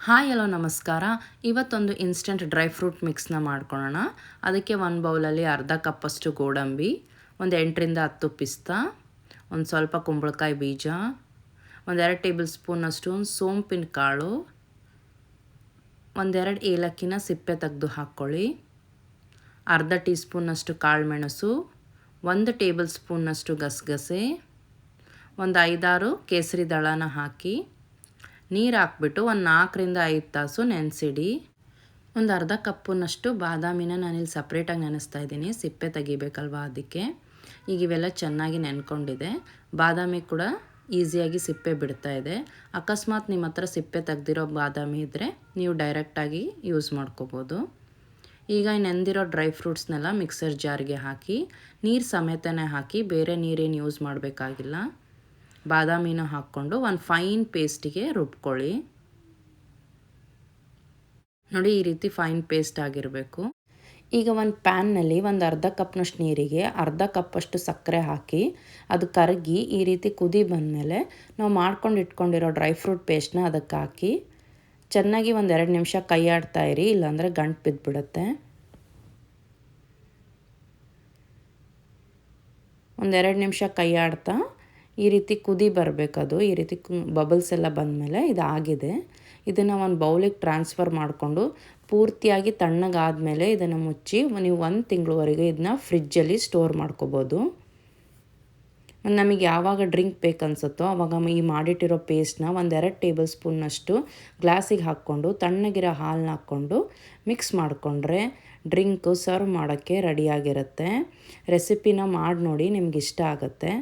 Hi hello ನಮಸ್ಕಾರ. ಇವತ್ತೊಂದು instant dry fruit ಮಿಕ್ಸ್ನ ಮಾಡ್ಕೊಳ್ಳೋಣ. ಅದಕ್ಕೆ ಒಂದು ಬೌಲಲ್ಲಿ ಅರ್ಧ ಕಪ್ಪಷ್ಟು ಗೋಡಂಬಿ, ಒಂದು 8ರಿಂದ 10 ಪಿಸ್ತಾ, ಒಂದು ಸ್ವಲ್ಪ ಕುಂಬಳಕಾಯಿ ಬೀಜ, ಒಂದು 2 ಟೇಬಲ್ ಸ್ಪೂನಷ್ಟು ಸೋಂಪಿನ ಕಾಳು, ಒಂದೆರಡು ಏಲಕ್ಕಿನ ಸಿಪ್ಪೆ ತೆಗೆದು ಹಾಕ್ಕೊಳ್ಳಿ, ಅರ್ಧ ಟೀ ಸ್ಪೂನಷ್ಟು ಕಾಳುಮೆಣಸು, 1 ಟೇಬಲ್ ಸ್ಪೂನಷ್ಟು ಗಸಗಸೆ, ಒಂದು 5-6 ಕೇಸರಿ ದಳನ ಹಾಕಿ ನೀರು ಹಾಕ್ಬಿಟ್ಟು ಒಂದು 4ರಿಂದ 5 ತಾಸು ನೆನೆಸಿಡಿ. ಒಂದು ಅರ್ಧ ಕಪ್ಪನಷ್ಟು ಬಾದಾಮಿನ ನಾನಿಲ್ಲಿ ಸಪ್ರೇಟಾಗಿ ನೆನೆಸ್ತಾ ಇದ್ದೀನಿ, ಸಿಪ್ಪೆ ತೆಗಿಬೇಕಲ್ವ ಅದಕ್ಕೆ. ಈಗ ಇವೆಲ್ಲ ಚೆನ್ನಾಗಿ ನೆನ್ಕೊಂಡಿದೆ. ಬಾದಾಮಿ ಕೂಡ ಈಸಿಯಾಗಿ ಸಿಪ್ಪೆ ಬಿಡ್ತಾ ಇದೆ. ಅಕಸ್ಮಾತ್ ನಿಮ್ಮ ಹತ್ರ ಸಿಪ್ಪೆ ತೆಗ್ದಿರೋ ಬಾದಾಮಿ ಇದ್ದರೆ ನೀವು ಡೈರೆಕ್ಟಾಗಿ ಯೂಸ್ ಮಾಡ್ಕೋಬೋದು. ಈಗ ನೆಂದಿರೋ ಡ್ರೈ ಫ್ರೂಟ್ಸ್ನೆಲ್ಲ ಮಿಕ್ಸರ್ ಜಾರ್ಗೆ ಹಾಕಿ ನೀರು ಸಮೇತನೇ ಹಾಕಿ, ಬೇರೆ ನೀರೇನು ಯೂಸ್ ಮಾಡಬೇಕಾಗಿಲ್ಲ. ಬಾದಾಮಿನ ಹಾಕ್ಕೊಂಡು ಒಂದು ಫೈನ್ ಪೇಸ್ಟಿಗೆ ರುಬ್ಕೊಳ್ಳಿ. ನೋಡಿ, ಈ ರೀತಿ ಫೈನ್ ಪೇಸ್ಟ್ ಆಗಿರಬೇಕು. ಈಗ ಒಂದು ಪ್ಯಾನ್ನಲ್ಲಿ ಒಂದು ಅರ್ಧ ಕಪ್ನಷ್ಟು ನೀರಿಗೆ ಅರ್ಧ ಕಪ್ಪಷ್ಟು ಸಕ್ಕರೆ ಹಾಕಿ ಅದು ಕರಗಿ ಈ ರೀತಿ ಕುದಿ ಬಂದಮೇಲೆ ನಾವು ಮಾಡ್ಕೊಂಡು ಇಟ್ಕೊಂಡಿರೋ ಡ್ರೈ ಫ್ರೂಟ್ ಪೇಸ್ಟ್ನ ಅದಕ್ಕೆ ಹಾಕಿ ಚೆನ್ನಾಗಿ ಒಂದು 2 ನಿಮಿಷ ಕೈ ಆಡ್ತಾ ಇರಿ, ಇಲ್ಲಾಂದರೆ ಗಂಟು ಬಿದ್ದುಬಿಡುತ್ತೆ. ಒಂದು 2 ನಿಮಿಷ ಕೈ ಆಡ್ತಾ ಈ ರೀತಿ ಕುದಿ ಬರಬೇಕದು. ಈ ರೀತಿ ಬಬಲ್ಸ್ ಎಲ್ಲ ಬಂದಮೇಲೆ ಇದಾಗಿದೆ. ಇದನ್ನು ಒಂದು ಬೌಲಿಗೆ ಟ್ರಾನ್ಸ್ಫರ್ ಮಾಡಿಕೊಂಡು ಪೂರ್ತಿಯಾಗಿ ತಣ್ಣಗಾದಮೇಲೆ ಇದನ್ನು ಮುಚ್ಚಿ ನೀವು 1 ತಿಂಗಳವರೆಗೆ ಇದನ್ನ ಫ್ರಿಜ್ಜಲ್ಲಿ ಸ್ಟೋರ್ ಮಾಡ್ಕೋಬೋದು. ನಮಗೆ ಯಾವಾಗ ಡ್ರಿಂಕ್ ಬೇಕನ್ಸುತ್ತೋ ಆವಾಗ ಈ ಮಾಡಿಟ್ಟಿರೋ ಪೇಸ್ಟ್ನ 1-2 ಟೇಬಲ್ ಸ್ಪೂನ್ನಷ್ಟು ಗ್ಲಾಸಿಗೆ ಹಾಕ್ಕೊಂಡು ತಣ್ಣಗಿರೋ ಹಾಲನ್ನ ಹಾಕ್ಕೊಂಡು ಮಿಕ್ಸ್ ಮಾಡಿಕೊಂಡ್ರೆ ಡ್ರಿಂಕು ಸರ್ವ್ ಮಾಡೋಕ್ಕೆ ರೆಡಿಯಾಗಿರುತ್ತೆ. ರೆಸಿಪಿನ ಮಾಡಿ ನೋಡಿ, ನಿಮ್ಗೆ ಇಷ್ಟ ಆಗುತ್ತೆ.